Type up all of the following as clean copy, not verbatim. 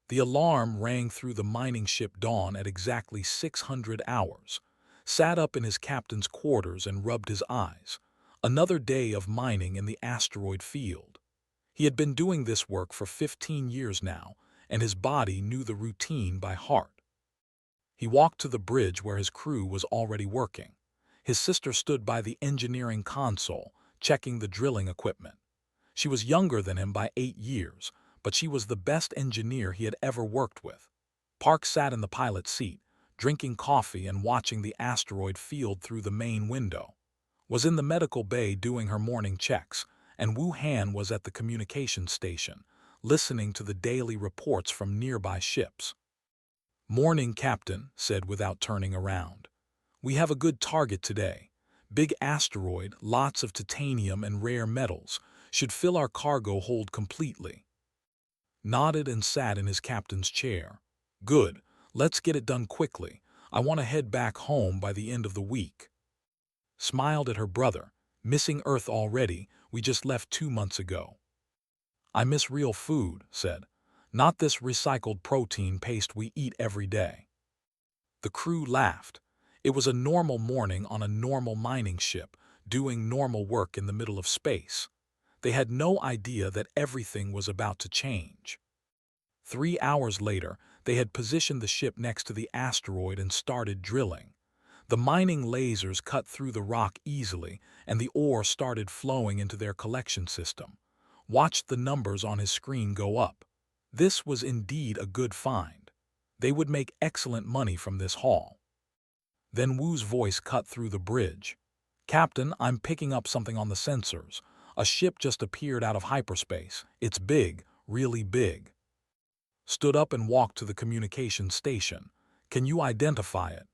The alarm rang through the mining ship Dawn at exactly 600 hours. Sat up in his captain's quarters and rubbed his eyes. Another day of mining in the asteroid field. He had been doing this work for 15 years now, and his body knew the routine by heart. He walked to the bridge where his crew was already working. His sister stood by the engineering console, checking the drilling equipment. She was younger than him by 8 years, but she was the best engineer he had ever worked with. Park sat in the pilot's seat, drinking coffee and watching the asteroid field through the main window. Was in the medical bay doing her morning checks, and Wu Han was at the communications station, listening to the daily reports from nearby ships. "Morning, Captain," said without turning around. "We have a good target today. Big asteroid, lots of titanium and rare metals, should fill our cargo hold completely." Nodded and sat in his captain's chair. "Good, let's get it done quickly. I want to head back home by the end of the week." Smiled at her brother. "Missing Earth already, we just left 2 months ago." "I miss real food," said. "Not this recycled protein paste we eat every day." The crew laughed. It was a normal morning on a normal mining ship, doing normal work in the middle of space. They had no idea that everything was about to change. 3 hours later, they had positioned the ship next to the asteroid and started drilling. The mining lasers cut through the rock easily, and the ore started flowing into their collection system. Watched the numbers on his screen go up. This was indeed a good find. They would make excellent money from this haul. Then Wu's voice cut through the bridge. "Captain, I'm picking up something on the sensors. A ship just appeared out of hyperspace. It's big, really big." Stood up and walked to the communications station. "Can you identify it?"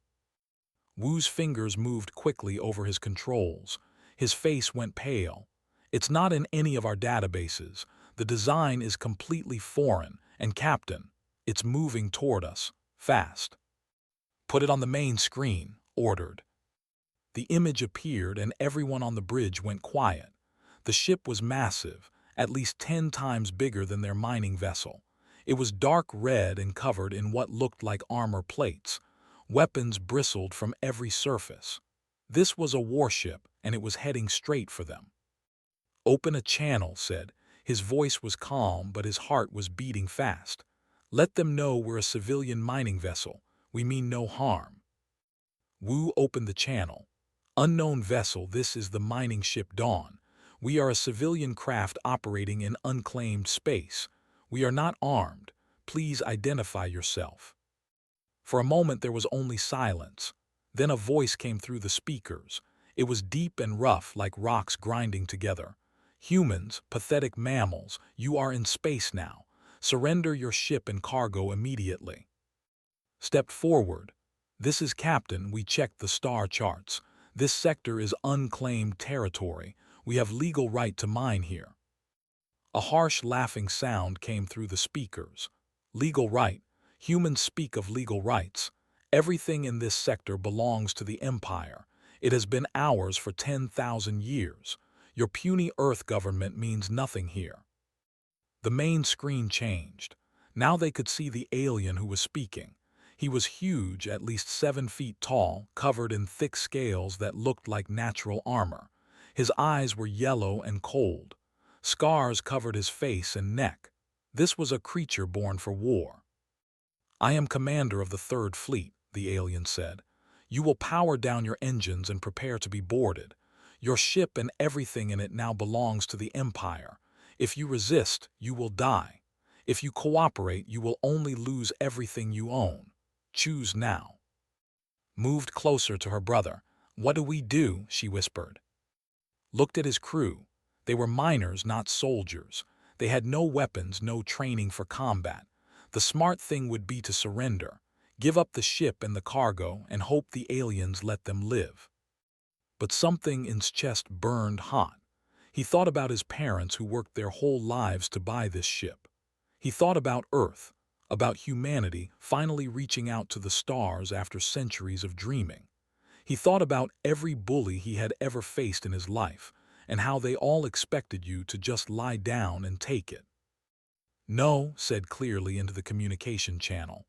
Wu's fingers moved quickly over his controls. His face went pale. "It's not in any of our databases. The design is completely foreign, and Captain, it's moving toward us, fast." "Put it on the main screen," ordered. The image appeared and everyone on the bridge went quiet. The ship was massive, at least 10 times bigger than their mining vessel. It was dark red and covered in what looked like armor plates. Weapons bristled from every surface. This was a warship, and it was heading straight for them. "Open a channel," said. His voice was calm, but his heart was beating fast. "Let them know we're a civilian mining vessel. We mean no harm." Wu opened the channel. "Unknown vessel, this is the mining ship Dawn. We are a civilian craft operating in unclaimed space. We are not armed. Please identify yourself." For a moment there was only silence. Then a voice came through the speakers. It was deep and rough, like rocks grinding together. "Humans, pathetic mammals, you are in space now. Surrender your ship and cargo immediately." Stepped forward. "This is Captain, we checked the star charts. This sector is unclaimed territory. We have legal right to mine here." A harsh laughing sound came through the speakers. "Legal right? Humans speak of legal rights. Everything in this sector belongs to the Empire. It has been ours for 10,000 years. Your puny Earth government means nothing here." The main screen changed. Now they could see the alien who was speaking. He was huge, at least 7 feet tall, covered in thick scales that looked like natural armor. His eyes were yellow and cold. Scars covered his face and neck. This was a creature born for war. "I am commander of the Third Fleet," the alien said. "You will power down your engines and prepare to be boarded. Your ship and everything in it now belongs to the Empire. If you resist, you will die. If you cooperate, you will only lose everything you own. Choose now." Moved closer to her brother. "What do we do?" she whispered. Looked at his crew. They were miners, not soldiers. They had no weapons, no training for combat. The smart thing would be to surrender, give up the ship and the cargo, and hope the aliens let them live. But something in his chest burned hot. He thought about his parents who worked their whole lives to buy this ship. He thought about Earth, about humanity finally reaching out to the stars after centuries of dreaming. He thought about every bully he had ever faced in his life, and how they all expected you to just lie down and take it. "No," said clearly into the communication channel.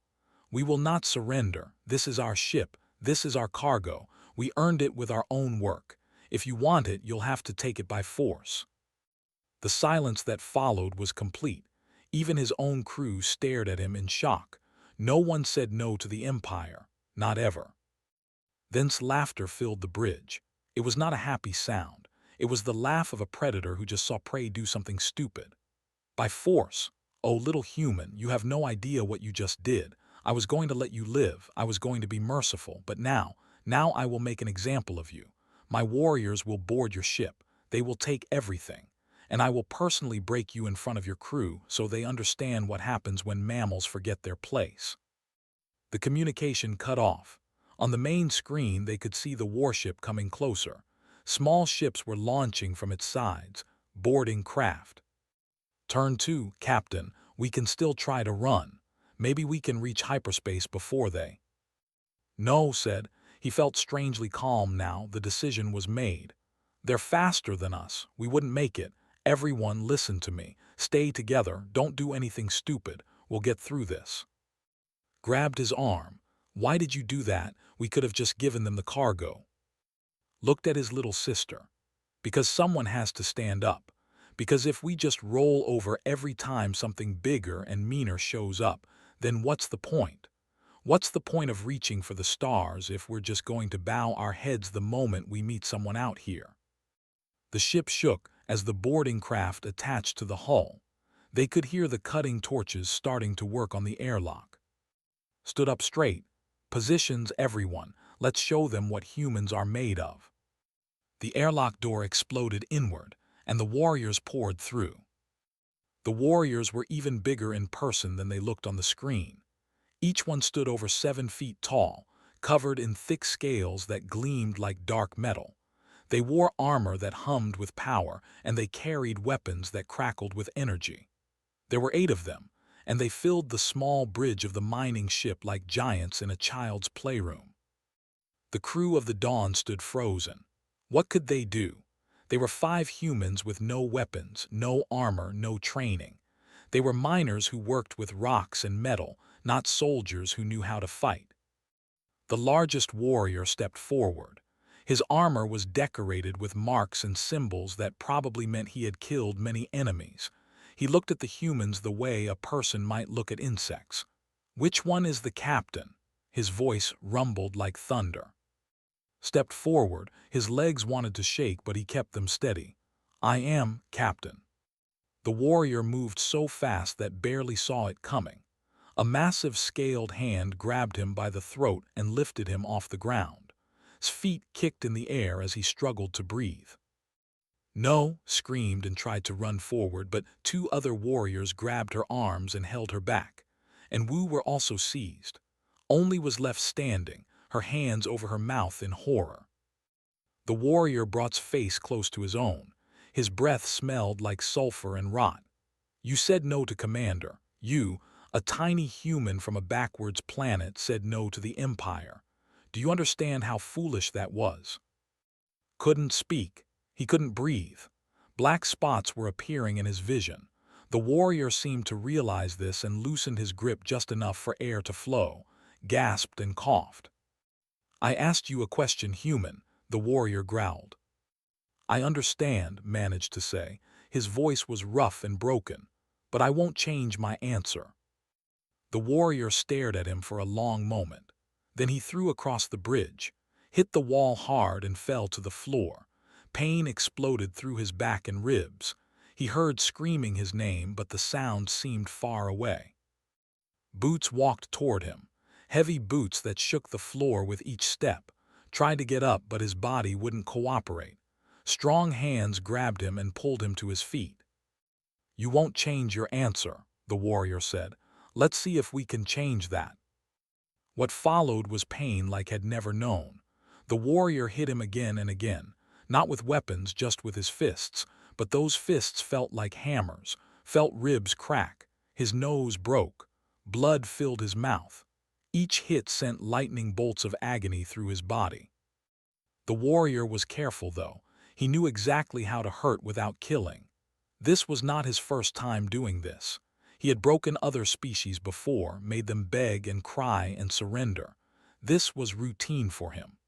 "We will not surrender. This is our ship. This is our cargo. We earned it with our own work. If you want it, you'll have to take it by force." The silence that followed was complete. Even his own crew stared at him in shock. No one said no to the Empire. Not ever. Thence laughter filled the bridge. It was not a happy sound. It was the laugh of a predator who just saw prey do something stupid. "By force. Oh, little human, you have no idea what you just did. I was going to let you live. I was going to be merciful. But now I will make an example of you. My warriors will board your ship. They will take everything. And I will personally break you in front of your crew so they understand what happens when mammals forget their place." The communication cut off. On the main screen, they could see the warship coming closer. Small ships were launching from its sides, boarding craft. "Turn 2, Captain. We can still try to run. Maybe we can reach hyperspace before they—" "No," said. He felt strangely calm now. The decision was made. "They're faster than us. We wouldn't make it. Everyone, listen to me. Stay together. Don't do anything stupid. We'll get through this." Grabbed his arm. "Why did you do that? We could have just given them the cargo." Looked at his little sister. "Because someone has to stand up. Because if we just roll over every time something bigger and meaner shows up, then what's the point? What's the point of reaching for the stars if we're just going to bow our heads the moment we meet someone out here?" The ship shook as the boarding craft attached to the hull. They could hear the cutting torches starting to work on the airlock. "Stood up straight. Positions, everyone. Let's show them what humans are made of." The airlock door exploded inward, and the warriors poured through. The warriors were even bigger in person than they looked on the screen. Each one stood over 7 feet tall, covered in thick scales that gleamed like dark metal. They wore armor that hummed with power, and they carried weapons that crackled with energy. There were 8 of them, and they filled the small bridge of the mining ship like giants in a child's playroom. The crew of the Dawn stood frozen. What could they do? They were 5 humans with no weapons, no armor, no training. They were miners who worked with rocks and metal, not soldiers who knew how to fight. The largest warrior stepped forward. His armor was decorated with marks and symbols that probably meant he had killed many enemies. He looked at the humans the way a person might look at insects. "Which one is the captain?" His voice rumbled like thunder. Stepped forward. His legs wanted to shake, but he kept them steady. "I am, Captain." The warrior moved so fast that barely saw it coming. A massive scaled hand grabbed him by the throat and lifted him off the ground. His feet kicked in the air as he struggled to breathe. "No," screamed and tried to run forward, but 2 other warriors grabbed her arms and held her back. And Wu were also seized. Only was left standing, her hands over her mouth in horror. The warrior brought his face close to his own. His breath smelled like sulfur and rot. "You said no to Commander. You, a tiny human from a backwards planet, said no to the Empire. Do you understand how foolish that was?" Couldn't speak. He couldn't breathe. Black spots were appearing in his vision. The warrior seemed to realize this and loosened his grip just enough for air to flow, gasped and coughed. "I asked you a question, human," the warrior growled. "I understand," managed to say. His voice was rough and broken. "But I won't change my answer." The warrior stared at him for a long moment. Then he threw across the bridge, hit the wall hard and fell to the floor. Pain exploded through his back and ribs. He heard screaming his name, but the sound seemed far away. Boots walked toward him, heavy boots that shook the floor with each step. Tried to get up, but his body wouldn't cooperate. Strong hands grabbed him and pulled him to his feet. "You won't change your answer," the warrior said. "Let's see if we can change that." What followed was pain like had never known. The warrior hit him again and again, not with weapons, just with his fists, but those fists felt like hammers, felt ribs crack. His nose broke. Blood filled his mouth. Each hit sent lightning bolts of agony through his body. The warrior was careful, though. He knew exactly how to hurt without killing. This was not his first time doing this. He had broken other species before, made them beg and cry and surrender. This was routine for him.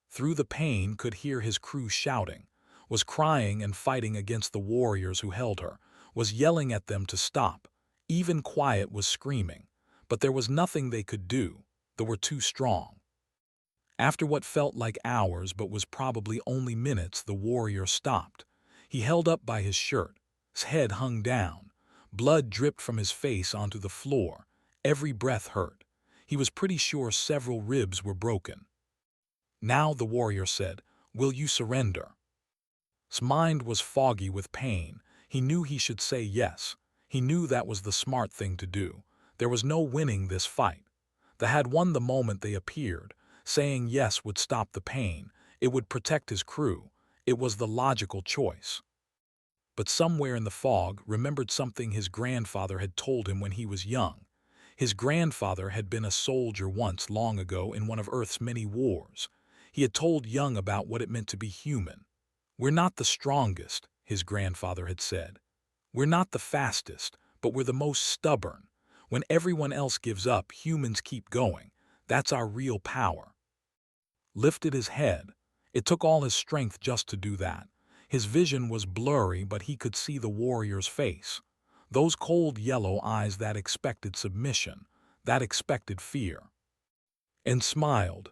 Through the pain could hear his crew shouting, was crying and fighting against the warriors who held her, was yelling at them to stop. Even Quiet was screaming, but there was nothing they could do. They were too strong. After what felt like hours but was probably only minutes, the warrior stopped. He held up by his shirt. His head hung down. Blood dripped from his face onto the floor. Every breath hurt. He was pretty sure several ribs were broken. Now the warrior said, "Will you surrender?" His mind was foggy with pain. He knew he should say yes. He knew that was the smart thing to do. There was no winning this fight. They had won the moment they appeared. Saying yes would stop the pain. It would protect his crew. It was the logical choice. But somewhere in the fog remembered something his grandfather had told him when he was young. His grandfather had been a soldier once long ago in one of Earth's many wars. He had told Young about what it meant to be human. "We're not the strongest," his grandfather had said. "We're not the fastest, but we're the most stubborn. When everyone else gives up, humans keep going. That's our real power." Lifted his head. It took all his strength just to do that. His vision was blurry, but he could see the warrior's face. Those cold yellow eyes that expected submission, that expected fear. And smiled.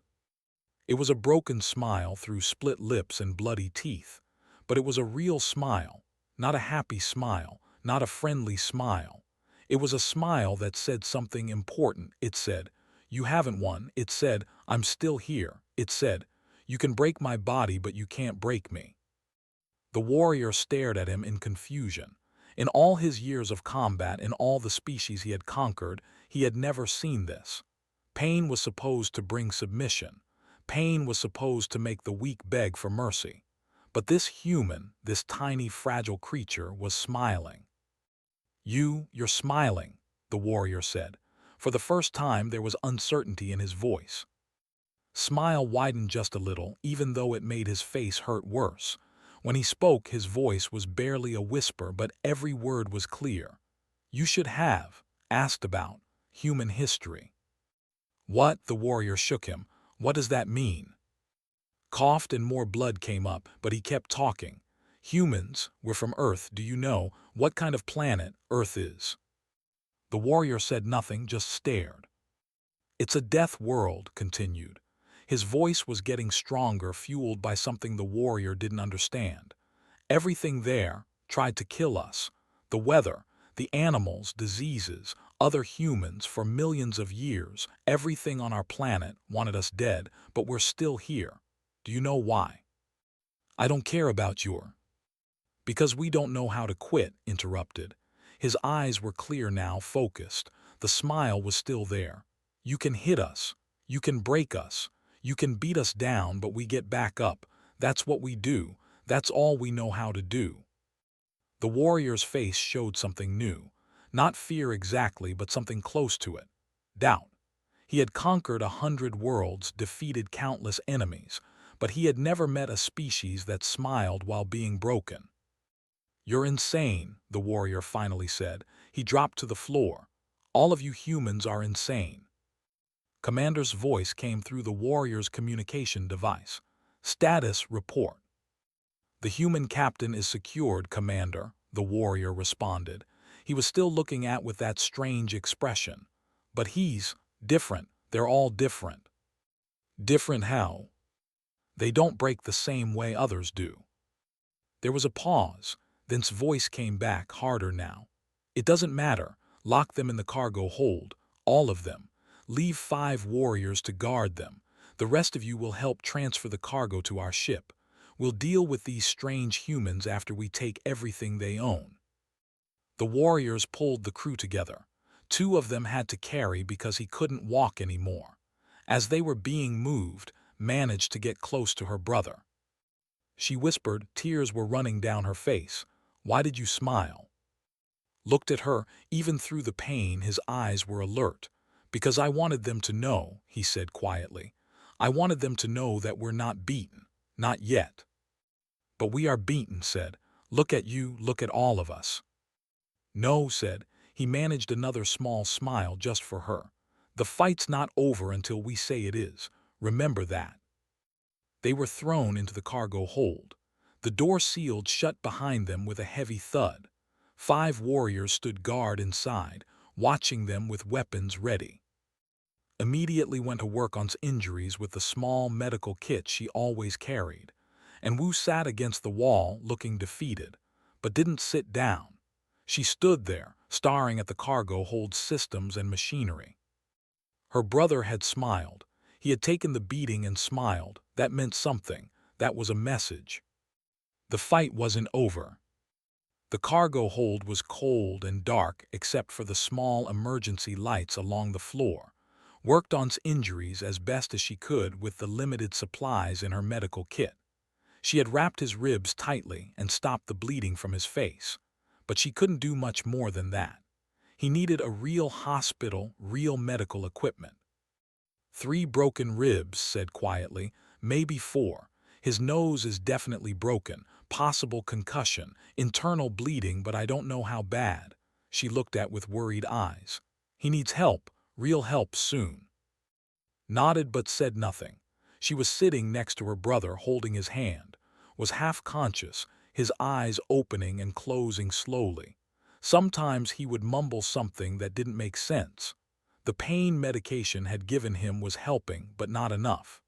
It was a broken smile through split lips and bloody teeth. But it was a real smile, not a happy smile, not a friendly smile. It was a smile that said something important. It said, "You haven't won." It said, "I'm still here." It said, "You can break my body, but you can't break me." The warrior stared at him in confusion. In all his years of combat, in all the species he had conquered, he had never seen this. Pain was supposed to bring submission. Pain was supposed to make the weak beg for mercy. But this human, this tiny, fragile creature, was smiling. You're smiling," the warrior said. For the first time there was uncertainty in his voice. Smile widened just a little, even though it made his face hurt worse. When he spoke, his voice was barely a whisper, but every word was clear. "You should have asked about human history." "What?" The warrior shook him. "What does that mean?" Coughed and more blood came up, but he kept talking. "Humans, we're from Earth. Do you know what kind of planet Earth is?" The warrior said nothing, just stared. "It's a death world," continued. His voice was getting stronger, fueled by something the warrior didn't understand. "Everything there tried to kill us. The weather, the animals, diseases, other humans for millions of years. Everything on our planet wanted us dead, but we're still here. Do you know why?" "I don't care about your—" "Because we don't know how to quit," interrupted. His eyes were clear now, focused. The smile was still there. "You can hit us. You can break us. You can beat us down, but we get back up. That's what we do. That's all we know how to do." The warrior's face showed something new. Not fear exactly, but something close to it. Doubt. He had conquered 100 worlds, defeated countless enemies, but he had never met a species that smiled while being broken. "You're insane," the warrior finally said. He dropped to the floor. "All of you humans are insane." Commander's voice came through the warrior's communication device. "Status report." "The human captain is secured, Commander," the warrior responded. He was still looking at with that strange expression. "But he's different. They're all different." "Different how?" "They don't break the same way others do." There was a pause. Then's voice came back, harder now. "It doesn't matter. Lock them in the cargo hold. All of them. Leave 5 warriors to guard them. The rest of you will help transfer the cargo to our ship. We'll deal with these strange humans after we take everything they own." The warriors pulled the crew together. 2 of them had to carry because he couldn't walk anymore. As they were being moved, managed to get close to her brother. She whispered, tears were running down her face. "Why did you smile?" Looked at her, even through the pain his eyes were alert. "Because I wanted them to know," he said quietly. "I wanted them to know that we're not beaten. Not yet." "But we are beaten," said. "Look at you, look at all of us." "No," said. He managed another small smile just for her. "The fight's not over until we say it is. Remember that." They were thrown into the cargo hold. The door sealed shut behind them with a heavy thud. 5 warriors stood guard inside, watching them with weapons ready. Immediately went to work on injuries with the small medical kit she always carried, and Wu sat against the wall looking defeated, but didn't sit down. She stood there, staring at the cargo hold systems and machinery. Her brother had smiled. He had taken the beating and smiled. That meant something. That was a message. The fight wasn't over. The cargo hold was cold and dark except for the small emergency lights along the floor. Worked on injuries as best as she could with the limited supplies in her medical kit. She had wrapped his ribs tightly and stopped the bleeding from his face, but she couldn't do much more than that. He needed a real hospital, real medical equipment. 3 broken ribs, said quietly, maybe 4. His nose is definitely broken, possible concussion, internal bleeding, but I don't know how bad. She looked at with worried eyes. He needs help, real help soon. Nodded but said nothing. She was sitting next to her brother holding his hand, was half conscious, his eyes opening and closing slowly. Sometimes he would mumble something that didn't make sense. The pain medication had given him was helping, but not enough.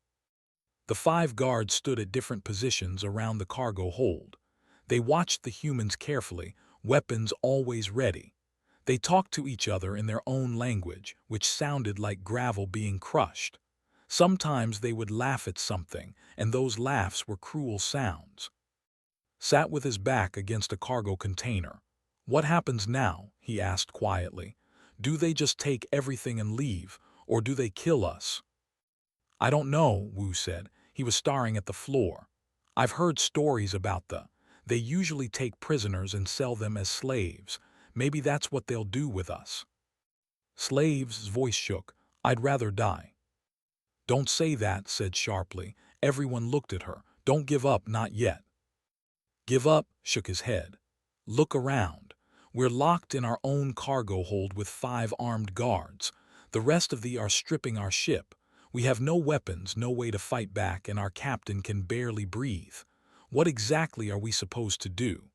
The 5 guards stood at different positions around the cargo hold. They watched the humans carefully, weapons always ready. They talked to each other in their own language, which sounded like gravel being crushed. Sometimes they would laugh at something, and those laughs were cruel sounds. Sat with his back against a cargo container. "What happens now?" he asked quietly. "Do they just take everything and leave, or do they kill us?" "I don't know," Wu said. He was staring at the floor. "I've heard stories about they usually take prisoners and sell them as slaves. Maybe that's what they'll do with us." Slave's voice shook. "I'd rather die." "Don't say that," said sharply. Everyone looked at her. "Don't give up, not yet." "Give up?" shook his head. "Look around. We're locked in our own cargo hold with 5 armed guards. The rest of the are stripping our ship. We have no weapons, no way to fight back, and our captain can barely breathe. What exactly are we supposed to do?"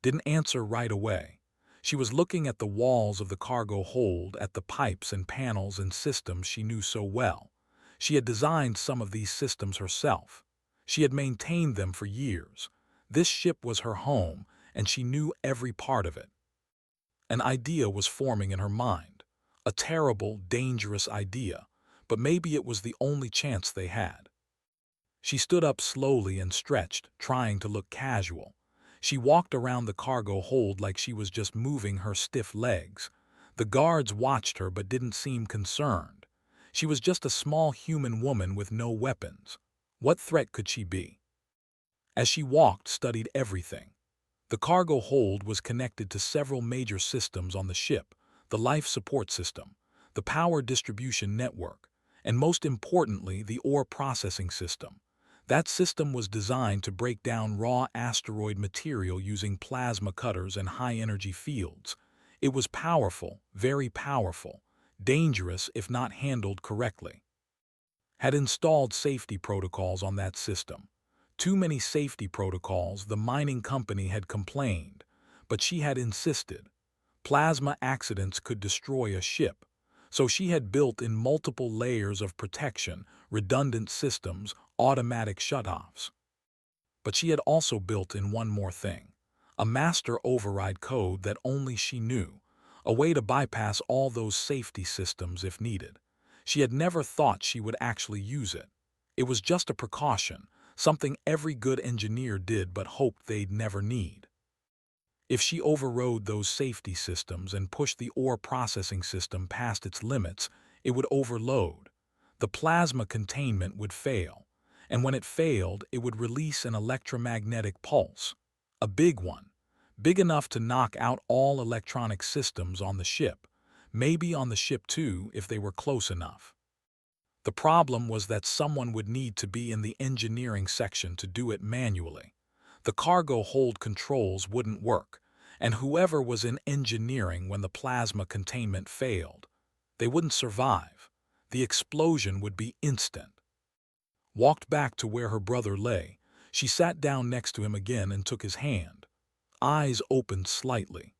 Didn't answer right away. She was looking at the walls of the cargo hold, at the pipes and panels and systems she knew so well. She had designed some of these systems herself. She had maintained them for years. This ship was her home, and she knew every part of it. An idea was forming in her mind. A terrible, dangerous idea, but maybe it was the only chance they had. She stood up slowly and stretched, trying to look casual. She walked around the cargo hold like she was just moving her stiff legs. The guards watched her but didn't seem concerned. She was just a small human woman with no weapons. What threat could she be? As she walked, studied everything. The cargo hold was connected to several major systems on the ship: the life support system, the power distribution network, and most importantly, the ore processing system. That system was designed to break down raw asteroid material using plasma cutters and high-energy fields. It was powerful, very powerful, dangerous if not handled correctly. Had installed safety protocols on that system. Too many safety protocols, the mining company had complained, but she had insisted. Plasma accidents could destroy a ship, so she had built in multiple layers of protection, redundant systems, automatic shutoffs. But she had also built in one more thing: a master override code that only she knew, a way to bypass all those safety systems if needed. She had never thought she would actually use it. It was just a precaution, something every good engineer did but hoped they'd never need. If she overrode those safety systems and pushed the ore processing system past its limits, it would overload. The plasma containment would fail, and when it failed, it would release an electromagnetic pulse. A big one, big enough to knock out all electronic systems on the ship, maybe on the ship too if they were close enough. The problem was that someone would need to be in the engineering section to do it manually. The cargo hold controls wouldn't work, And whoever was in engineering when the plasma containment failed, they wouldn't survive. The explosion would be instant. Walked back to where her brother lay. She sat down next to him again and took his hand. Eyes opened slightly.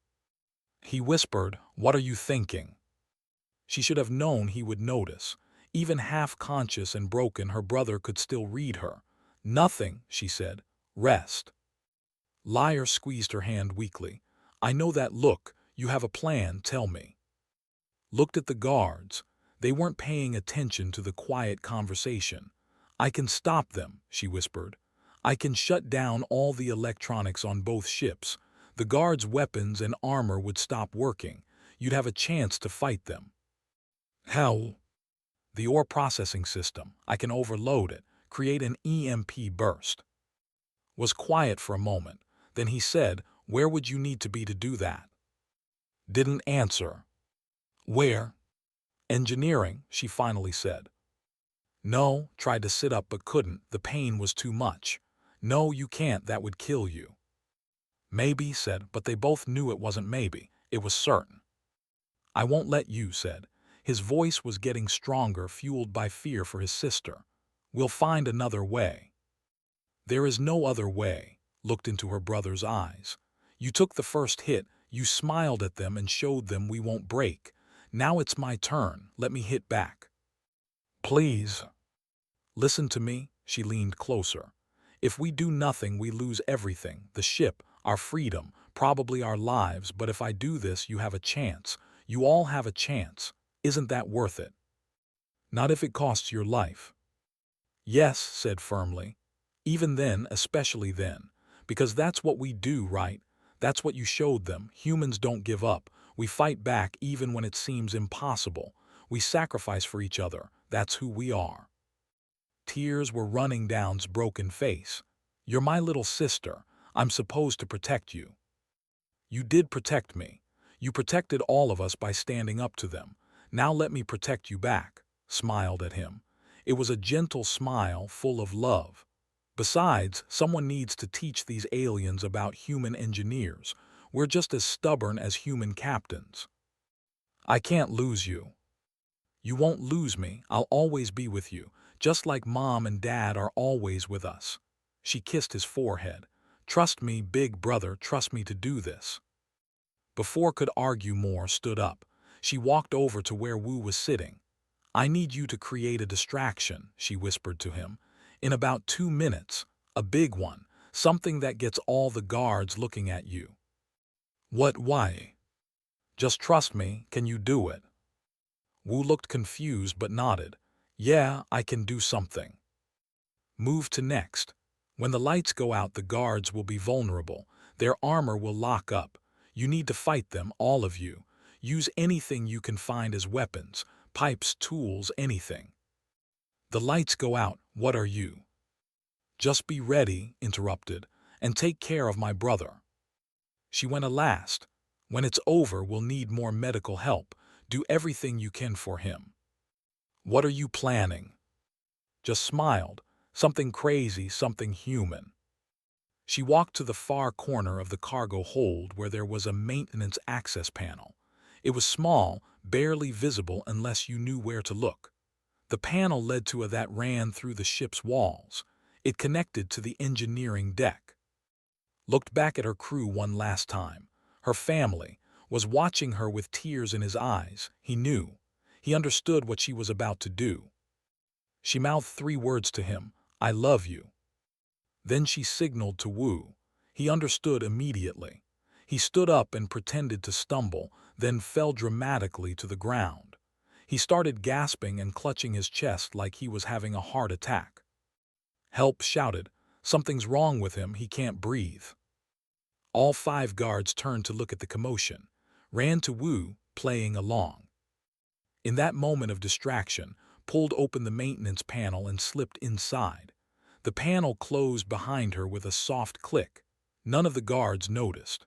He whispered, "What are you thinking?" She should have known he would notice. Even half-conscious and broken, her brother could still read her. "Nothing," she said. "Rest." Liar squeezed her hand weakly. "I know that look. You have a plan, tell me." Looked at the guards. They weren't paying attention to the quiet conversation. "I can stop them," she whispered. "I can shut down all the electronics on both ships. The guards' weapons and armor would stop working. You'd have a chance to fight them." "How?" "The ore processing system. I can overload it, create an EMP burst." Was quiet for a moment. Then he said, "Where would you need to be to do that?" Didn't answer. "Where?" "Engineering," she finally said. "No," tried to sit up but couldn't. The pain was too much. "No, you can't. That would kill you." "Maybe," said, but they both knew it wasn't maybe. It was certain. "I won't let you," said. His voice was getting stronger, fueled by fear for his sister. "We'll find another way." "There is no other way," looked into her brother's eyes. "You took the first hit, you smiled at them and showed them we won't break. Now it's my turn, let me hit back." "Please." "Listen to me," she leaned closer. "If we do nothing, we lose everything, the ship, our freedom, probably our lives, but if I do this, you have a chance. You all have a chance. Isn't that worth it?" "Not if it costs your life." "Yes," said firmly. "Even then, especially then. Because that's what we do, right? That's what you showed them. Humans don't give up. We fight back even when it seems impossible. We sacrifice for each other. That's who we are." Tears were running down his broken face. "You're my little sister. I'm supposed to protect you." "You did protect me. You protected all of us by standing up to them. Now let me protect you back," smiled at him. It was a gentle smile full of love. "Besides, someone needs to teach these aliens about human engineers. We're just as stubborn as human captains." "I can't lose you." "You won't lose me. I'll always be with you, just like Mom and Dad are always with us." She kissed his forehead. "Trust me, big brother, trust me to do this." Before could argue more, stood up. She walked over to where Wu was sitting. "I need you to create a distraction," she whispered to him. "In about 2 minutes. A big one. Something that gets all the guards looking at you." "What, why?" "Just trust me. Can you do it?" Wu looked confused but nodded. "Yeah, I can do something." Move to next. When the lights go out, the guards will be vulnerable. Their armor will lock up. You need to fight them, all of you. Use anything you can find as weapons. Pipes, tools, anything. The lights go out. What are you? "Just be ready," interrupted, "and take care of my brother." She went last. "When it's over, we'll need more medical help. Do everything you can for him." "What are you planning?" Just smiled. Something crazy, something human. She walked to the far corner of the cargo hold where there was a maintenance access panel. It was small, barely visible unless you knew where to look. The panel led to a that ran through the ship's walls. It connected to the engineering deck. Looked back at her crew one last time. Her family was watching her with tears in his eyes. He knew. He understood what she was about to do. She mouthed 3 words to him, "I love you." Then she signaled to Wu. He understood immediately. He stood up and pretended to stumble, then fell dramatically to the ground. He started gasping and clutching his chest like he was having a heart attack. "Help!" shouted. "Something's wrong with him, he can't breathe." All 5 guards turned to look at the commotion, ran to Wu, playing along. In that moment of distraction, pulled open the maintenance panel and slipped inside. The panel closed behind her with a soft click. None of the guards noticed.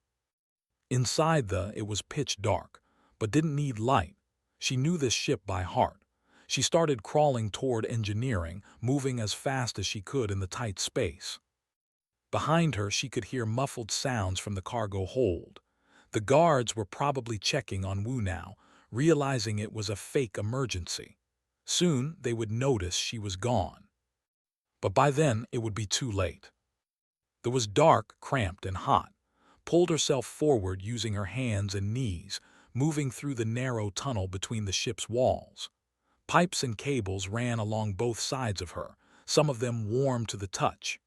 Inside it was pitch dark, but didn't need light. She knew this ship by heart. She started crawling toward engineering, moving as fast as she could in the tight space. Behind her, she could hear muffled sounds from the cargo hold. The guards were probably checking on Wu now, realizing it was a fake emergency. Soon they would notice she was gone. But by then it would be too late. There was dark, cramped, and hot. Pulled herself forward using her hands and knees, moving through the narrow tunnel between the ship's walls. Pipes and cables ran along both sides of her, some of them warm to the touch.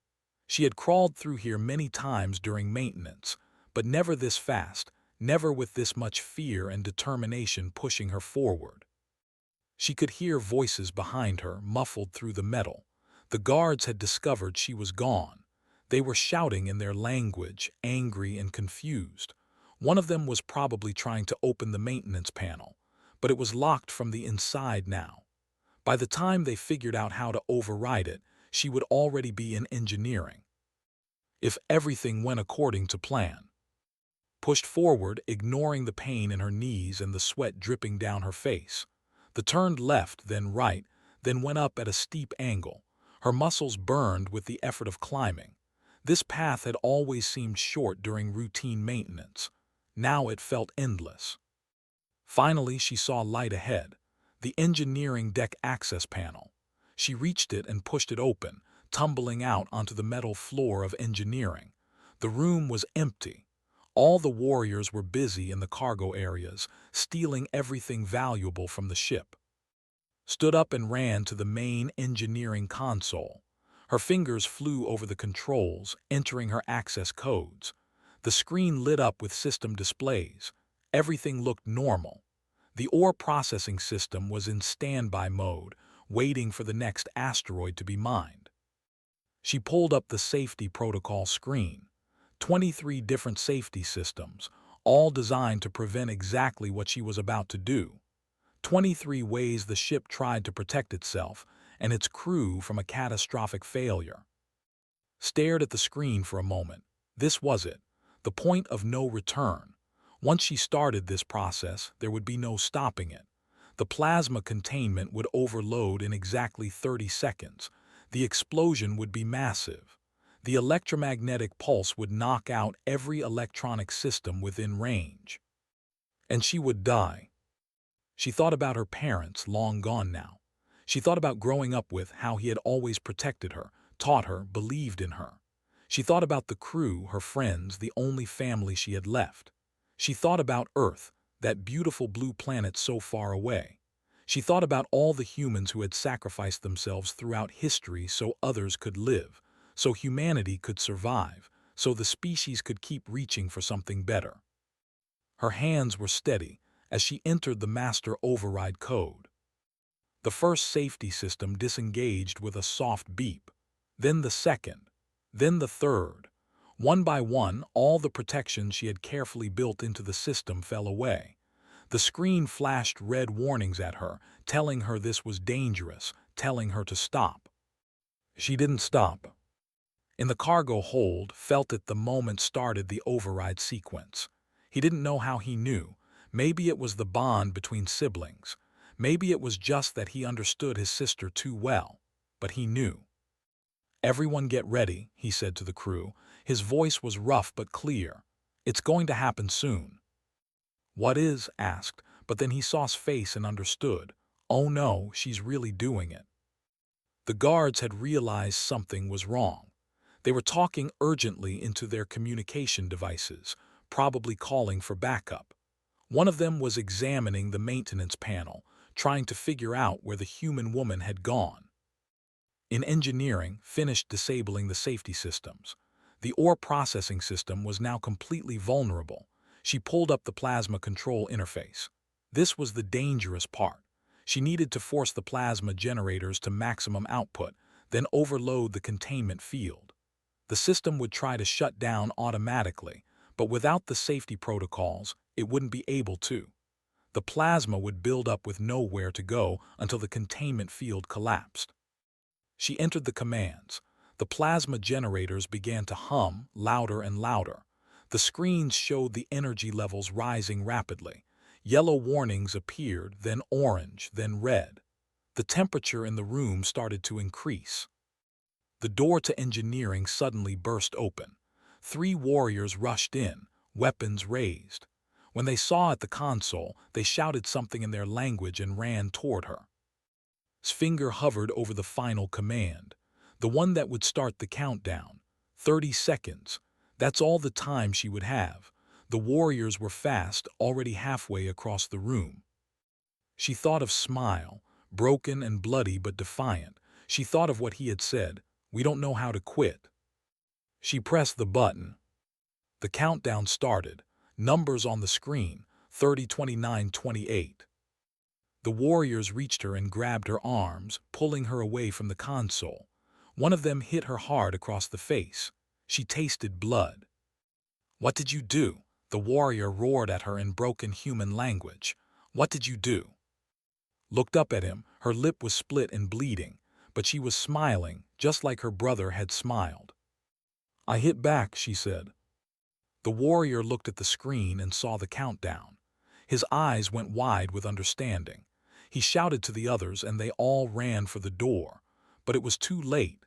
She had crawled through here many times during maintenance, but never this fast, never with this much fear and determination pushing her forward. She could hear voices behind her, muffled through the metal. The guards had discovered she was gone. They were shouting in their language, angry and confused. One of them was probably trying to open the maintenance panel, but it was locked from the inside now. By the time they figured out how to override it, she would already be in engineering. If everything went according to plan. Pushed forward, ignoring the pain in her knees and the sweat dripping down her face. The turned left, then right, then went up at a steep angle. Her muscles burned with the effort of climbing. This path had always seemed short during routine maintenance. Now it felt endless. Finally, she saw light ahead. The engineering deck access panel. She reached it and pushed it open, tumbling out onto the metal floor of engineering. The room was empty. All the warriors were busy in the cargo areas, stealing everything valuable from the ship. Stood up and ran to the main engineering console. Her fingers flew over the controls, entering her access codes. The screen lit up with system displays. Everything looked normal. The ore processing system was in standby mode, waiting for the next asteroid to be mined. She pulled up the safety protocol screen. 23 different safety systems, all designed to prevent exactly what she was about to do. 23 ways the ship tried to protect itself and its crew from a catastrophic failure. Stared at the screen for a moment. This was it, the point of no return. Once she started this process, there would be no stopping it. The plasma containment would overload in exactly 30 seconds. The explosion would be massive. The electromagnetic pulse would knock out every electronic system within range. And she would die. She thought about her parents, long gone now. She thought about growing up with how he had always protected her, taught her, believed in her. She thought about the crew, her friends, the only family she had left. She thought about Earth, that beautiful blue planet so far away. She thought about all the humans who had sacrificed themselves throughout history so others could live, so humanity could survive, so the species could keep reaching for something better. Her hands were steady as she entered the master override code. The first safety system disengaged with a soft beep, then the second, then the third. One by one, all the protections she had carefully built into the system fell away. The screen flashed red warnings at her, telling her this was dangerous, telling her to stop. She didn't stop. In the cargo hold, felt it the moment started the override sequence. He didn't know how he knew. Maybe it was the bond between siblings. Maybe it was just that he understood his sister too well. But he knew. "Everyone get ready," he said to the crew. His voice was rough but clear. "It's going to happen soon." "What is?" asked, but then he saw his face and understood. Oh no, she's really doing it. The guards had realized something was wrong. They were talking urgently into their communication devices, probably calling for backup. One of them was examining the maintenance panel, trying to figure out where the human woman had gone. In engineering, finished disabling the safety systems. The ore processing system was now completely vulnerable. She pulled up the plasma control interface. This was the dangerous part. She needed to force the plasma generators to maximum output, then overload the containment field. The system would try to shut down automatically, but without the safety protocols, it wouldn't be able to. The plasma would build up with nowhere to go until the containment field collapsed. She entered the commands. The plasma generators began to hum, louder and louder. The screens showed the energy levels rising rapidly. Yellow warnings appeared, then orange, then red. The temperature in the room started to increase. The door to engineering suddenly burst open. 3 warriors rushed in, weapons raised. When they saw at the console, they shouted something in their language and ran toward her. His finger hovered over the final command, the one that would start the countdown. 30 seconds. That's all the time she would have. The warriors were fast, already halfway across the room. She thought of Smile, broken and bloody but defiant. She thought of what he had said, "We don't know how to quit." She pressed the button. The countdown started. Numbers on the screen, 30, 29, 28. The warriors reached her and grabbed her arms, pulling her away from the console. One of them hit her hard across the face. She tasted blood. "What did you do?" The warrior roared at her in broken human language. "What did you do?" Looked up at him. Her lip was split and bleeding, but she was smiling, just like her brother had smiled. "I hit back," she said. The warrior looked at the screen and saw the countdown. His eyes went wide with understanding. He shouted to the others and they all ran for the door. But it was too late.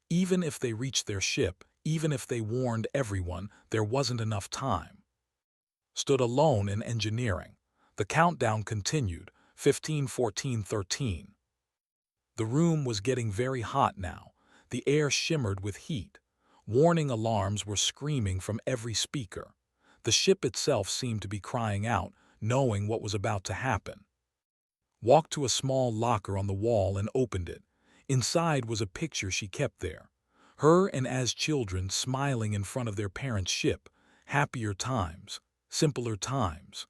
Even if they reached their ship, even if they warned everyone, there wasn't enough time. Stood alone in engineering. The countdown continued, 15, 14, 13. The room was getting very hot now. The air shimmered with heat. Warning alarms were screaming from every speaker. The ship itself seemed to be crying out, knowing what was about to happen. Walked to a small locker on the wall and opened it. Inside was a picture she kept there. Her and as children smiling in front of their parents' ship. Happier times, simpler times.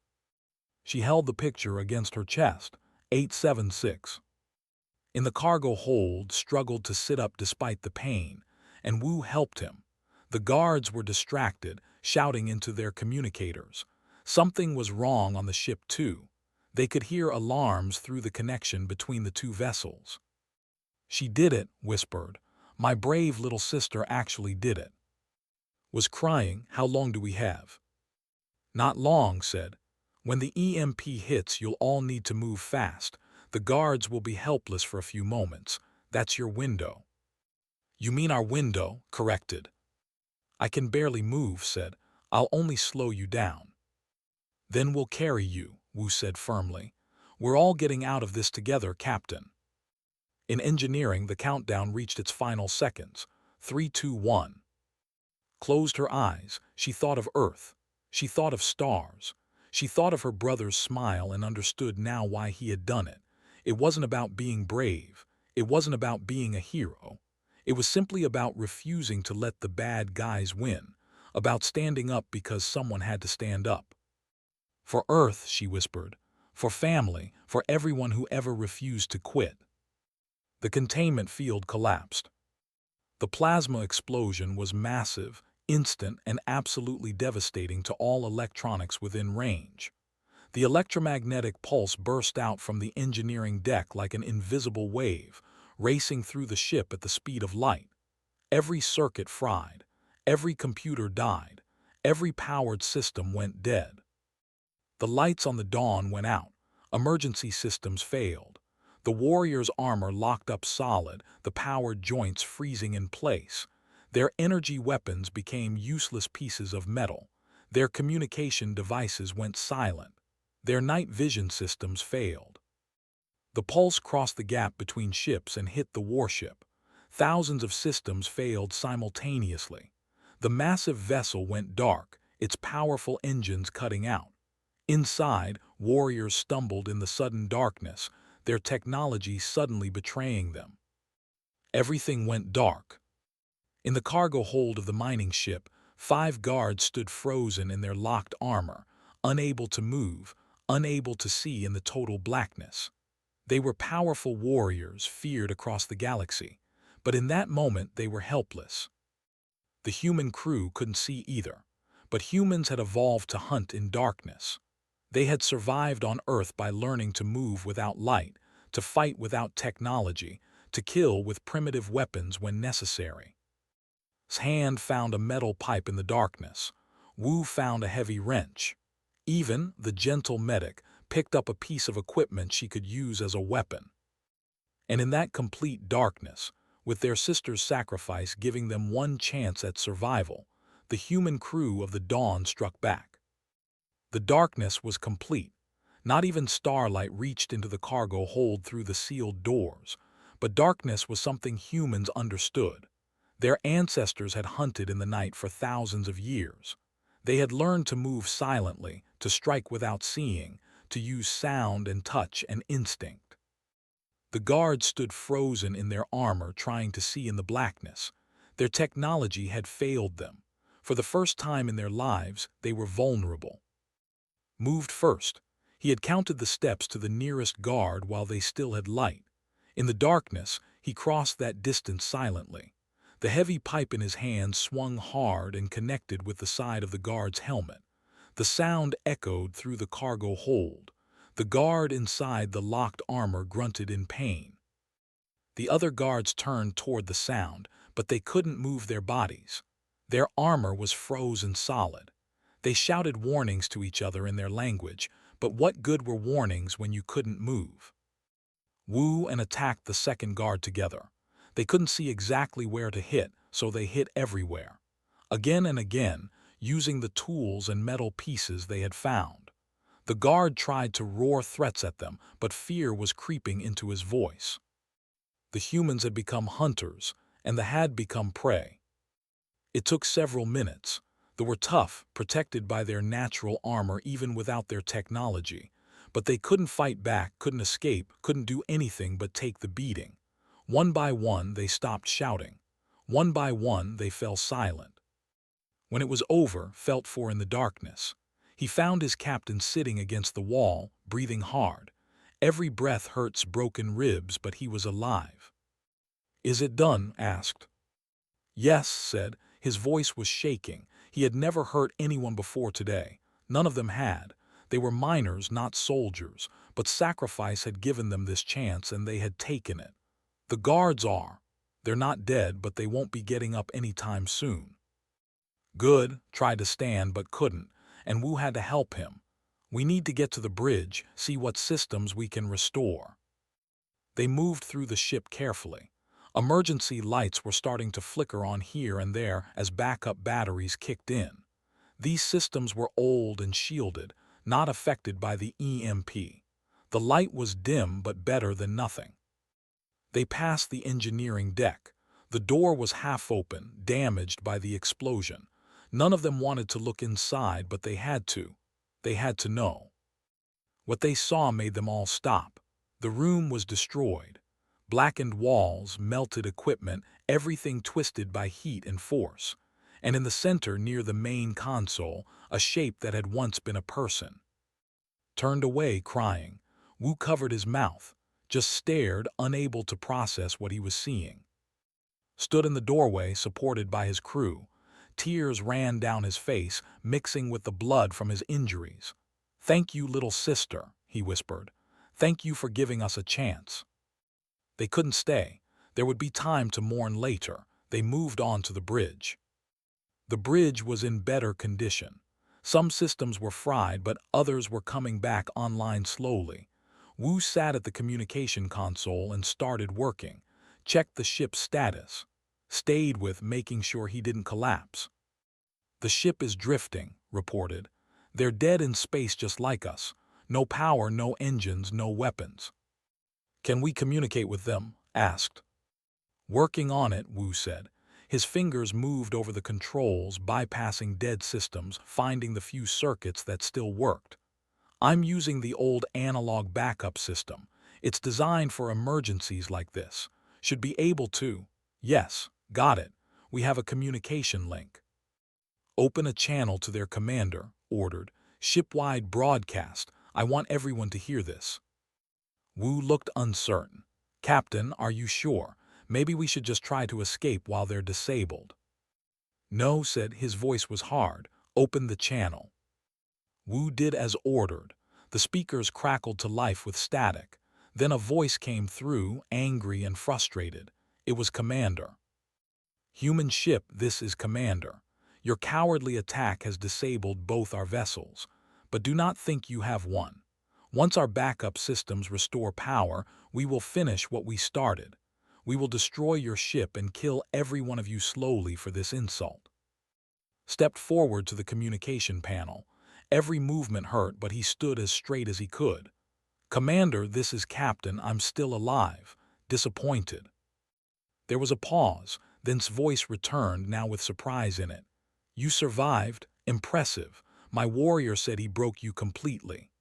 She held the picture against her chest. 876. In the cargo hold, struggled to sit up despite the pain, and Wu helped him. The guards were distracted, shouting into their communicators. Something was wrong on the ship too. They could hear alarms through the connection between the two vessels. "She did it," whispered. "My brave little sister actually did it." Was crying. "How long do we have?" "Not long," said. "When the EMP hits, you'll all need to move fast. The guards will be helpless for a few moments. That's your window." "You mean our window," corrected. "I can barely move," said. "I'll only slow you down." "Then we'll carry you," Wu said firmly. "We're all getting out of this together, Captain." In engineering, the countdown reached its final seconds. 3, 2, 1. Closed her eyes. She thought of Earth. She thought of stars. She thought of her brother's smile and understood now why he had done it. It wasn't about being brave. It wasn't about being a hero. It was simply about refusing to let the bad guys win, about standing up because someone had to stand up. "For Earth," she whispered. "For family, for everyone who ever refused to quit." The containment field collapsed. The plasma explosion was massive, instant, and absolutely devastating to all electronics within range. The electromagnetic pulse burst out from the engineering deck like an invisible wave, racing through the ship at the speed of light. Every circuit fried. Every computer died. Every powered system went dead. The lights on the Dawn went out. Emergency systems failed. The warriors' armor locked up solid, the powered joints freezing in place. Their energy weapons became useless pieces of metal. Their communication devices went silent. Their night vision systems failed. The pulse crossed the gap between ships and hit the warship. Thousands of systems failed simultaneously. The massive vessel went dark, its powerful engines cutting out. Inside, warriors stumbled in the sudden darkness, their technology suddenly betraying them. Everything went dark. In the cargo hold of the mining ship, 5 guards stood frozen in their locked armor, unable to move, unable to see in the total blackness. They were powerful warriors, feared across the galaxy, but in that moment they were helpless. The human crew couldn't see either, but humans had evolved to hunt in darkness. They had survived on Earth by learning to move without light, to fight without technology, to kill with primitive weapons when necessary. His hand found a metal pipe in the darkness. Wu found a heavy wrench. Even the gentle medic picked up a piece of equipment she could use as a weapon. And in that complete darkness, with their sister's sacrifice giving them one chance at survival, the human crew of the Dawn struck back. The darkness was complete. Not even starlight reached into the cargo hold through the sealed doors. But darkness was something humans understood. Their ancestors had hunted in the night for thousands of years. They had learned to move silently, to strike without seeing, to use sound and touch and instinct. The guards stood frozen in their armor, trying to see in the blackness. Their technology had failed them. For the first time in their lives, they were vulnerable. Moved first. He had counted the steps to the nearest guard while they still had light. In the darkness, he crossed that distance silently. The heavy pipe in his hand swung hard and connected with the side of the guard's helmet. The sound echoed through the cargo hold. The guard inside the locked armor grunted in pain. The other guards turned toward the sound, but they couldn't move their bodies. Their armor was frozen solid. They shouted warnings to each other in their language, but what good were warnings when you couldn't move? Wu and attacked the second guard together. They couldn't see exactly where to hit, so they hit everywhere. Again and again, using the tools and metal pieces they had found. The guard tried to roar threats at them, but fear was creeping into his voice. The humans had become hunters, and the had become prey. It took several minutes. They were tough, protected by their natural armor even without their technology. But they couldn't fight back, couldn't escape, couldn't do anything but take the beating. One by one, they stopped shouting. One by one, they fell silent. When it was over, felt for in the darkness, he found his captain sitting against the wall, breathing hard. Every breath hurts broken ribs, but he was alive. "Is it done?" asked. "Yes," said. His voice was shaking. He had never hurt anyone before today. None of them had. They were miners, not soldiers, but sacrifice had given them this chance and they had taken it. The guards are. They're not dead, but they won't be getting up anytime soon. Good tried to stand but couldn't, and Wu had to help him. "We need to get to the bridge, see what systems we can restore." They moved through the ship carefully. Emergency lights were starting to flicker on here and there as backup batteries kicked in. These systems were old and shielded, not affected by the EMP. The light was dim but better than nothing. They passed the engineering deck. The door was half open, damaged by the explosion. None of them wanted to look inside, but they had to. They had to know. What they saw made them all stop. The room was destroyed. Blackened walls, melted equipment, everything twisted by heat and force. And in the center, near the main console, a shape that had once been a person. Turned away, crying. Wu covered his mouth, just stared, unable to process what he was seeing. Stood in the doorway, supported by his crew. Tears ran down his face, mixing with the blood from his injuries. "Thank you, little sister," he whispered. "Thank you for giving us a chance." They couldn't stay. There would be time to mourn later. They moved on to the bridge. The bridge was in better condition. Some systems were fried, but others were coming back online slowly. Wu sat at the communication console and started working. Checked the ship's status. Stayed with making sure he didn't collapse. "The ship is drifting," reported. "They're dead in space just like us. No power, no engines, no weapons." "Can we communicate with them?" asked. "Working on it," Wu said. His fingers moved over the controls, bypassing dead systems, finding the few circuits that still worked. "I'm using the old analog backup system. It's designed for emergencies like this. Should be able to—" "Yes, got it. We have a communication link." "Open a channel to their commander," ordered. "Shipwide broadcast. I want everyone to hear this." Wu looked uncertain. "Captain, are you sure? Maybe we should just try to escape while they're disabled." "No," said. His voice was hard. "Open the channel." Wu did as ordered. The speakers crackled to life with static. Then a voice came through, angry and frustrated. It was Commander. "Human ship, this is Commander. Your cowardly attack has disabled both our vessels. But do not think you have won. Once our backup systems restore power, we will finish what we started. We will destroy your ship and kill every one of you slowly for this insult." Stepped forward to the communication panel. Every movement hurt, but he stood as straight as he could. "Commander, this is Captain. I'm still alive." Disappointed. There was a pause, then's voice returned, now with surprise in it. "You survived? Impressive. My warrior said he broke you completely."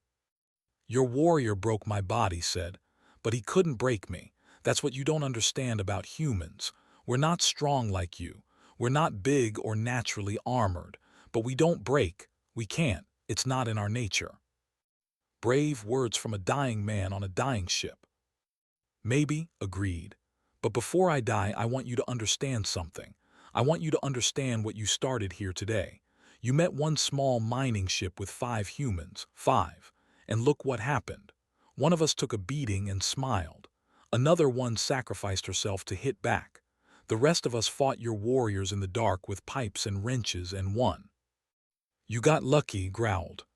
"Your warrior broke my body," said, "but he couldn't break me. That's what you don't understand about humans. We're not strong like you. We're not big or naturally armored. But we don't break. We can't. It's not in our nature." Brave words from a dying man on a dying ship. "Maybe," agreed. "But before I die, I want you to understand something. I want you to understand what you started here today. You met one small mining ship with 5 humans, 5. And look what happened. One of us took a beating and smiled. Another one sacrificed herself to hit back. The rest of us fought your warriors in the dark with pipes and wrenches and won." "You got lucky," growled.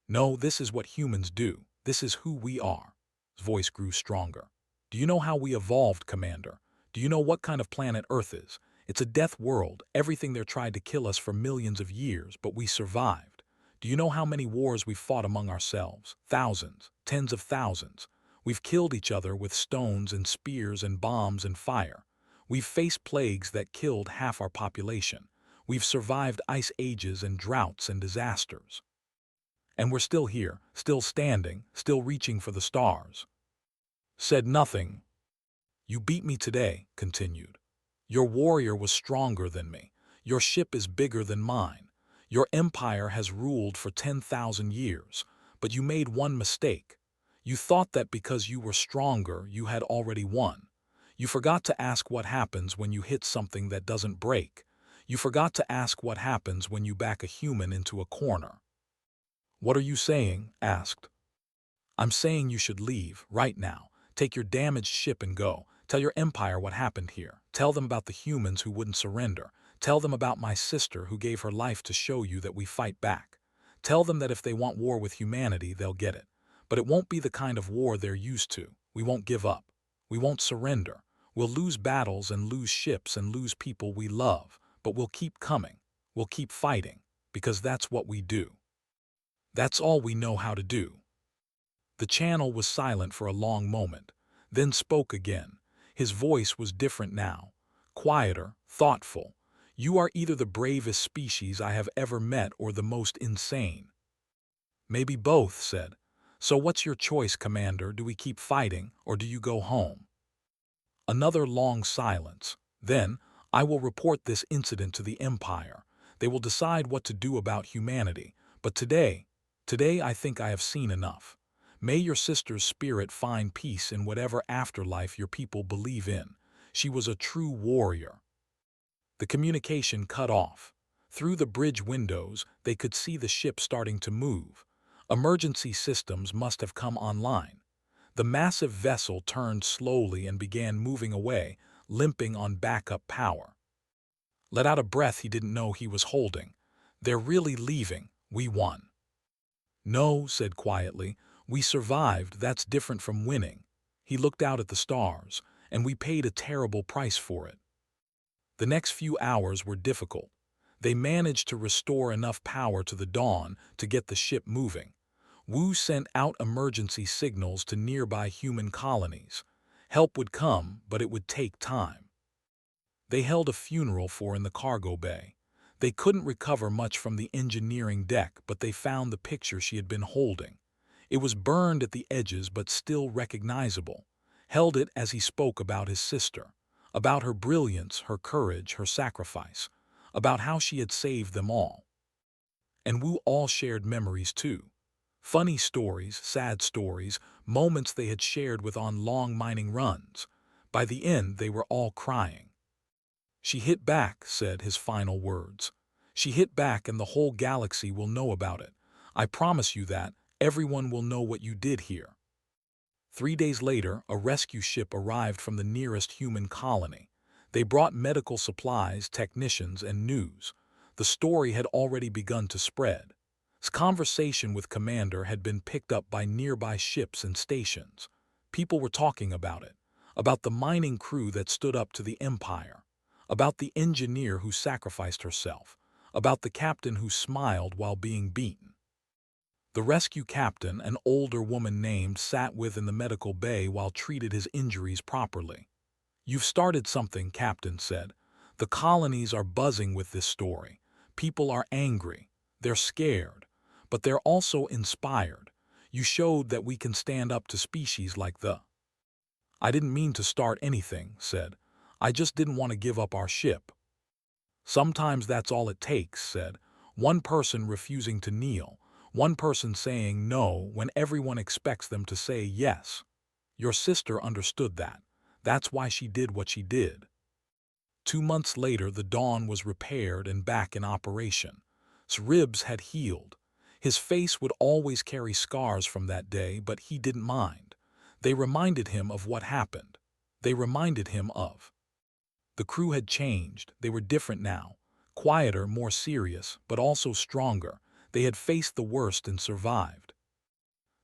"No, this is what humans do. This is who we are." His voice grew stronger. "Do you know how we evolved, Commander? Do you know what kind of planet Earth is? It's a death world. Everything there tried to kill us for millions of years, but we survived. Do you know how many wars we've fought among ourselves? Thousands, tens of thousands. We've killed each other with stones and spears and bombs and fire. We've faced plagues that killed half our population. We've survived ice ages and droughts and disasters. And we're still here, still standing, still reaching for the stars." Said nothing. "You beat me today," continued. "Your warrior was stronger than me. Your ship is bigger than mine. Your empire has ruled for 10,000 years. But you made one mistake. You thought that because you were stronger, you had already won. You forgot to ask what happens when you hit something that doesn't break. You forgot to ask what happens when you back a human into a corner." "What are you saying?" asked. "I'm saying you should leave, right now. Take your damaged ship and go. Tell your empire what happened here. Tell them about the humans who wouldn't surrender. Tell them about my sister who gave her life to show you that we fight back. Tell them that if they want war with humanity, they'll get it. But it won't be the kind of war they're used to. We won't give up. We won't surrender. We'll lose battles and lose ships and lose people we love, but we'll keep coming. We'll keep fighting, because that's what we do. That's all we know how to do." The channel was silent for a long moment, then spoke again. His voice was different now, quieter, thoughtful. "You are either the bravest species I have ever met or the most insane." "Maybe both," said. "So what's your choice, Commander? Do we keep fighting, or do you go home?" Another long silence. Then, "I will report this incident to the Empire. They will decide what to do about humanity. But today I think I have seen enough. May your sister's spirit find peace in whatever afterlife your people believe in. She was a true warrior." The communication cut off. Through the bridge windows, they could see the ship starting to move. Emergency systems must have come online. The massive vessel turned slowly and began moving away, limping on backup power. Let out a breath he didn't know he was holding. "They're really leaving. We won." "No," said quietly. "We survived. That's different from winning." He looked out at the stars, "And we paid a terrible price for it." The next few hours were difficult. They managed to restore enough power to the dawn to get the ship moving. Wu sent out emergency signals to nearby human colonies. Help would come, but it would take time. They held a funeral for her in the cargo bay. They couldn't recover much from the engineering deck, but they found the picture she had been holding. It was burned at the edges but still recognizable. Held it as he spoke about his sister, about her brilliance, her courage, her sacrifice, about how she had saved them all. And Wu all shared memories too. Funny stories, sad stories, moments they had shared with on long mining runs. By the end, they were all crying. "She hit back," said his final words. "She hit back and the whole galaxy will know about it. I promise you that. Everyone will know what you did here." 3 days later, a rescue ship arrived from the nearest human colony. They brought medical supplies, technicians, and news. The story had already begun to spread. His conversation with Commander had been picked up by nearby ships and stations. People were talking about the mining crew that stood up to the Empire, about the engineer who sacrificed herself, about the captain who smiled while being beaten. The rescue captain, an older woman named, sat within the medical bay while treated his injuries properly. "You've started something," Captain said. "The colonies are buzzing with this story. People are angry. They're scared. But they're also inspired. You showed that we can stand up to species like the—" "I didn't mean to start anything," said. "I just didn't want to give up our ship." "Sometimes that's all it takes," said. "One person refusing to kneel. One person saying no when everyone expects them to say yes. Your sister understood that. That's why she did what she did." 2 months later, the Dawn was repaired and back in operation. His ribs had healed. His face would always carry scars from that day, but he didn't mind. They reminded him of what happened. They reminded him of— The crew had changed. They were different now. Quieter, more serious, but also stronger. They had faced the worst and survived.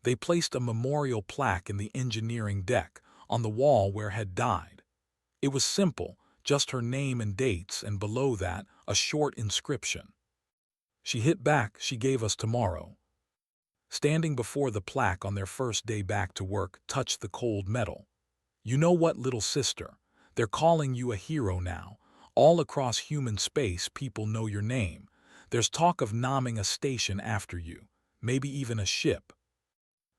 They placed a memorial plaque in the engineering deck, on the wall where had died. It was simple, just her name and dates, and below that, a short inscription. "She hit back, she gave us tomorrow." Standing before the plaque on their first day back to work, touched the cold metal. "You know what, little sister? They're calling you a hero now. All across human space, people know your name. There's talk of naming a station after you, maybe even a ship."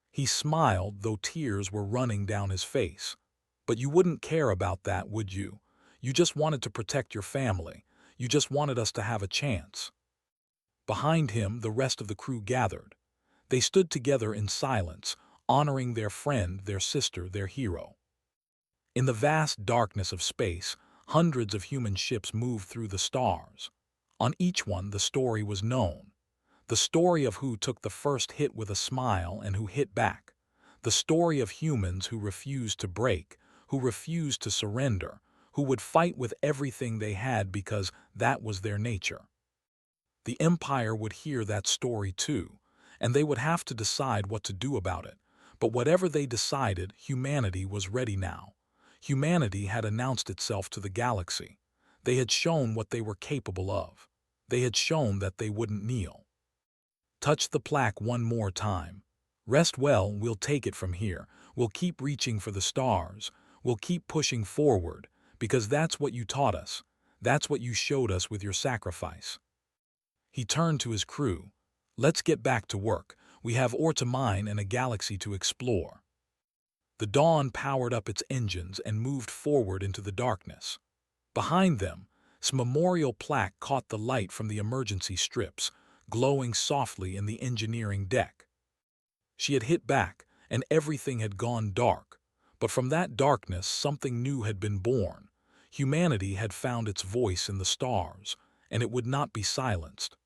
He smiled, though tears were running down his face. "But you wouldn't care about that, would you? You just wanted to protect your family. You just wanted us to have a chance." Behind him, the rest of the crew gathered. They stood together in silence, honoring their friend, their sister, their hero. In the vast darkness of space, hundreds of human ships moved through the stars. On each one, the story was known. The story of who took the first hit with a smile and who hit back. The story of humans who refused to break, who refused to surrender, who would fight with everything they had because that was their nature. The Empire would hear that story too, and they would have to decide what to do about it. But whatever they decided, humanity was ready now. Humanity had announced itself to the galaxy. They had shown what they were capable of. They had shown that they wouldn't kneel. Touch the plaque one more time. "Rest well, we'll take it from here. We'll keep reaching for the stars. We'll keep pushing forward, because that's what you taught us. That's what you showed us with your sacrifice." He turned to his crew. "Let's get back to work. We have ore to mine and a galaxy to explore." The Dawn powered up its engines and moved forward into the darkness. Behind them, its memorial plaque caught the light from the emergency strips, glowing softly in the engineering deck. She had hit back, and everything had gone dark. But from that darkness, something new had been born. Humanity had found its voice in the stars, and it would not be silenced.